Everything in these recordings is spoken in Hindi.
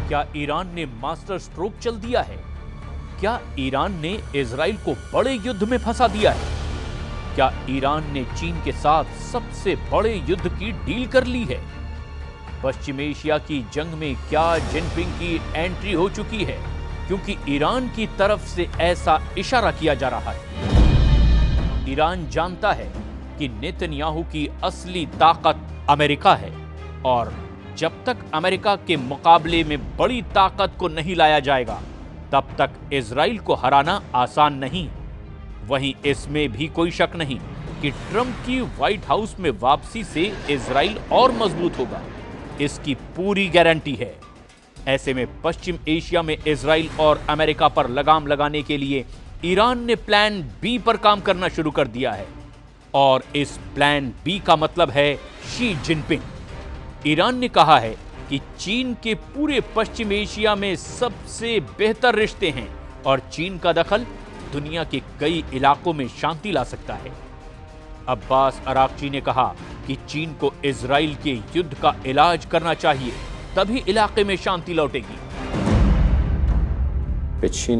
क्या ईरान ने मास्टर स्ट्रोक चल दिया है? क्या ईरान ने इजराइल को बड़े युद्ध में फंसा दिया है? क्या ईरान ने चीन के साथ सबसे बड़े युद्ध की डील कर ली है? पश्चिम एशिया की जंग में क्या जिनपिंग की एंट्री हो चुकी है? क्योंकि ईरान की तरफ से ऐसा इशारा किया जा रहा है। ईरान जानता है कि नेतन्याहू की असली ताकत अमेरिका है और जब तक अमेरिका के मुकाबले में बड़ी ताकत को नहीं लाया जाएगा तब तक इजराइल को हराना आसान नहीं। वहीं इसमें भी कोई शक नहीं कि ट्रंप की व्हाइट हाउस में वापसी से इजराइल और मजबूत होगा, इसकी पूरी गारंटी है। ऐसे में पश्चिम एशिया में इजराइल और अमेरिका पर लगाम लगाने के लिए ईरान ने प्लान बी पर काम करना शुरू कर दिया है और इस प्लान बी का मतलब है शी जिनपिंग। ईरान ने कहा है कि चीन के पूरे पश्चिम एशिया में सबसे बेहतर रिश्ते हैं और चीन का दखल दुनिया के कई इलाकों में शांति ला सकता है। अब्बास अराक्ची ने कहा कि चीन को इजराइल के युद्ध का इलाज करना चाहिए, तभी इलाके में शांति लौटेगी। चीन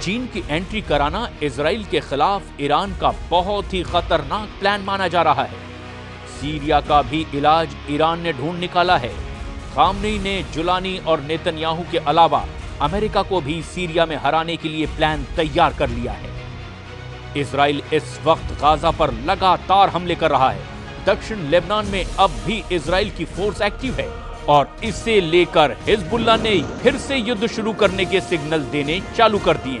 चीन की एंट्री कराना इजराइल के खिलाफ ईरान का बहुत ही खतरनाक प्लान माना जा रहा है। सीरिया का भी इलाज ईरान ने ढूंढ निकाला है। खामनेई ने जुलानी और नेतन्याहू के अलावा अमेरिका को भी सीरिया में हराने के लिए प्लान तैयार कर लिया है। इजराइल इस वक्त गाजा पर लगातार हमले कर रहा है। दक्षिण लेबनान में अब भी इजराइल की फोर्स एक्टिव है और इसे लेकर हिजबुल्लाह ने फिर से युद्ध शुरू करने के सिग्नल देने चालू कर दिए।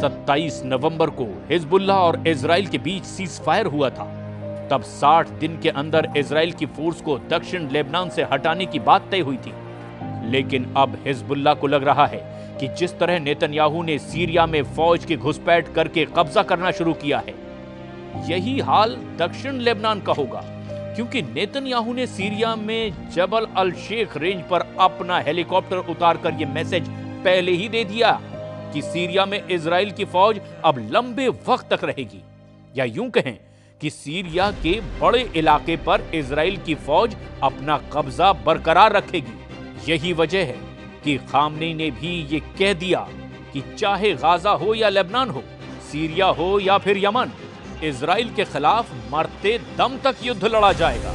27 नवंबर को हिजबुल्लाह और इजराइल के बीच सीज फायर हुआ था। तब 60 दिन के अंदर इजराइल की फोर्स को दक्षिण लेबनान से हटाने की बात तय हुई थी। लेकिन अब हिजबुल्लाह को लग रहा है कि जिस तरह नेतन्याहू ने सीरिया में फौज की घुसपैठ करके कब्जा करना शुरू किया है, यही हाल दक्षिण लेबनान का होगा, क्योंकि नेतन्याहू ने सीरिया में जबल अल शेख रेंज पर अपना हेलीकॉप्टर उतारकर यह मैसेज पहले ही दे दिया कि सीरिया में इजराइल की फौज अब लंबे वक्त तक रहेगी, या यूं कहें कि सीरिया के बड़े इलाके पर इजराइल की फौज अपना कब्जा बरकरार रखेगी। यही वजह है कि खामनेई ने भी ये कह दिया कि चाहे गाजा हो या लेबनान हो, सीरिया हो या फिर यमन, इजराइल के खिलाफ मरते दम तक युद्ध लड़ा जाएगा।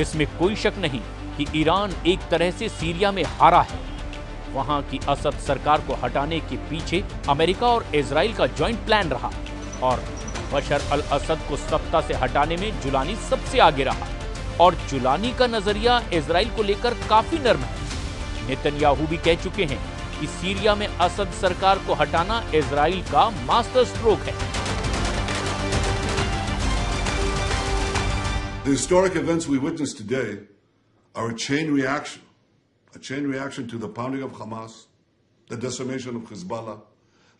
इसमें कोई शक नहीं कि ईरान एक तरह से सीरिया में हारा है। वहां की असद सरकार को हटाने के पीछे अमेरिका और इजराइल का जॉइंट प्लान रहा और बशर अल असद को सत्ता से हटाने में जुलानी सबसे आगे रहा और जुलानी का नजरिया इजराइल को लेकर काफी नर्म है। नेतन्याहू भी कह चुके हैं कि सीरिया में असद सरकार को हटाना इजराइल का मास्टर स्ट्रोक है। The historic events we witnessed today are a chain reaction to the pounding of Hamas, the decimation of Hezbollah,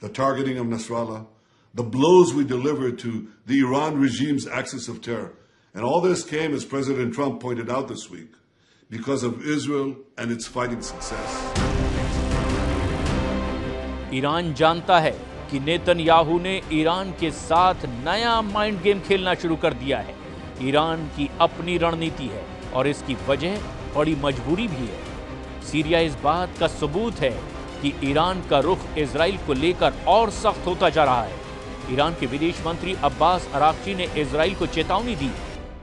the targeting of Nasrallah, the blows we delivered to the Iran regime's axis of terror. And all this came, as President Trump pointed out this week, because of Israel and its fighting success. Iran जानता है कि नेतन्याहू ने ईरान के साथ नया माइंड गेम खेलना शुरू कर दिया है। ईरान की अपनी रणनीति है और इसकी वजह बड़ी मजबूरी भी है। सीरिया इस बात का सबूत है कि ईरान का रुख इजराइल को लेकर और सख्त होता जा रहा है। ईरान के विदेश मंत्री अब्बास अराक्ची ने इजराइल को चेतावनी दी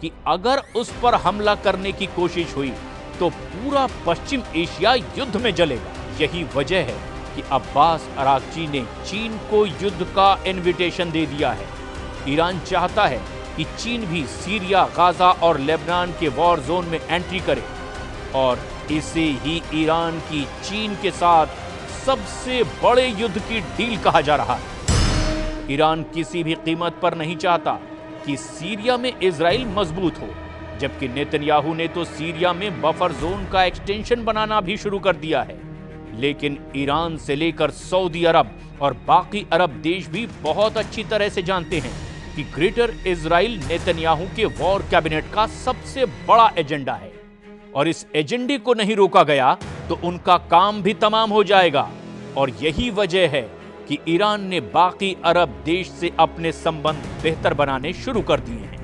कि अगर उस पर हमला करने की कोशिश हुई तो पूरा पश्चिम एशिया युद्ध में जलेगा। यही वजह है कि अब्बास अराक्ची ने चीन को युद्ध का इनविटेशन दे दिया है। ईरान चाहता है कि चीन भी सीरिया, गाजा और लेबनान के वॉर जोन में एंट्री करे और इसे ही ईरान की चीन के साथ सबसे बड़े युद्ध की डील कहा जा रहा है। ईरान किसी भी कीमत पर नहीं चाहता कि सीरिया में इजराइल मजबूत हो, जबकि नेतन्याहू ने तो सीरिया में बफर जोन का एक्सटेंशन बनाना भी शुरू कर दिया है। लेकिन ईरान से लेकर सऊदी अरब और बाकी अरब देश भी बहुत अच्छी तरह से जानते हैं कि ग्रेटर इजराइल नेतन्याहू के वॉर कैबिनेट का सबसे बड़ा एजेंडा है और इस एजेंडे को नहीं रोका गया तो उनका काम भी तमाम हो जाएगा। और यही वजह है कि ईरान ने बाकी अरब देश से अपने संबंध बेहतर बनाने शुरू कर दिए हैं।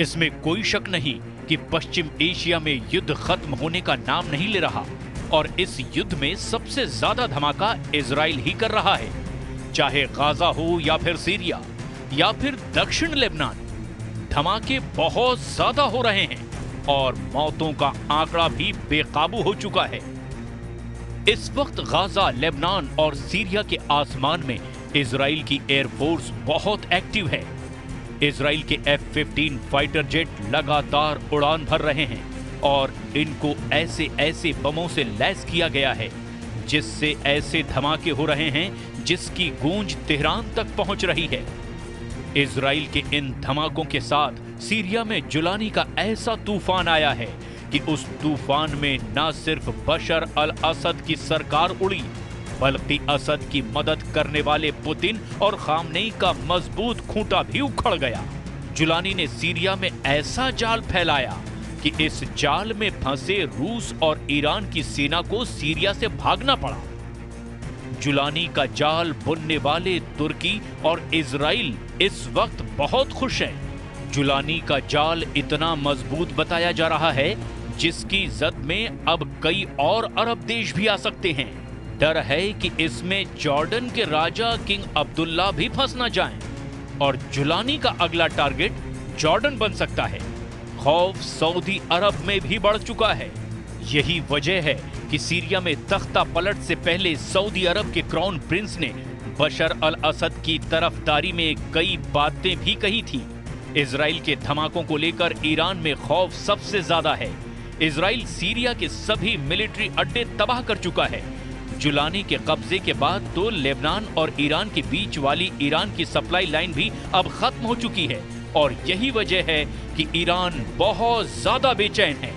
इसमें कोई शक नहीं कि पश्चिम एशिया में युद्ध खत्म होने का नाम नहीं ले रहा और इस युद्ध में सबसे ज्यादा धमाका इजराइल ही कर रहा है, चाहे गाजा हो या फिर सीरिया या फिर दक्षिण लेबनान। धमाके बहुत ज्यादा हो रहे हैं और मौतों का आंकड़ा भी बेकाबू हो चुका है। इस वक्त गाजा, लेबनान और सीरिया के आसमान में इजराइल की एयरफोर्स बहुत एक्टिव है। इजराइल के F-15 फाइटर जेट लगातार उड़ान भर रहे हैं और इनको ऐसे ऐसे बमों से लैस किया गया है जिससे ऐसे धमाके हो रहे हैं जिसकी गूंज तेहरान तक पहुंच रही है। इजराइल के इन धमाकों के साथ सीरिया में जुलानी का ऐसा तूफान आया है कि उस तूफान में न सिर्फ बशर अल असद की सरकार उड़ी बल्कि असद की मदद करने वाले पुतिन और खामनेई का मजबूत खूंटा भी उखड़ गया। जुलानी ने सीरिया में ऐसा जाल फैलाया कि इस जाल में फंसे रूस और ईरान की सेना को सीरिया से भागना पड़ा। जुलानी का जाल बुनने वाले तुर्की और इजराइल इस वक्त बहुत खुश हैं। जुलानी का जाल इतना मजबूत बताया जा रहा है जिसकी जद में अब कई और अरब देश भी आ सकते हैं। डर है कि इसमें जॉर्डन के राजा किंग अब्दुल्ला भी फंस न जाएं और जुलानी का अगला टारगेट जॉर्डन बन सकता है। खौफ सऊदी अरब में भी बढ़ चुका है। यही वजह है कि सीरिया में तख्ता पलट से पहले सऊदी अरब के क्राउन प्रिंस ने बशर अल असद की तरफदारी में कई बातें भी कही थी। इजराइल के धमाकों को लेकर ईरान में खौफ सबसे ज्यादा है। इजराइल सीरिया के सभी मिलिट्री अड्डे तबाह कर चुका है। जुलानी के कब्जे के बाद तो लेबनान और ईरान के बीच वाली ईरान की सप्लाई लाइन भी अब खत्म हो चुकी है और यही वजह है कि ईरान बहुत ज्यादा बेचैन है।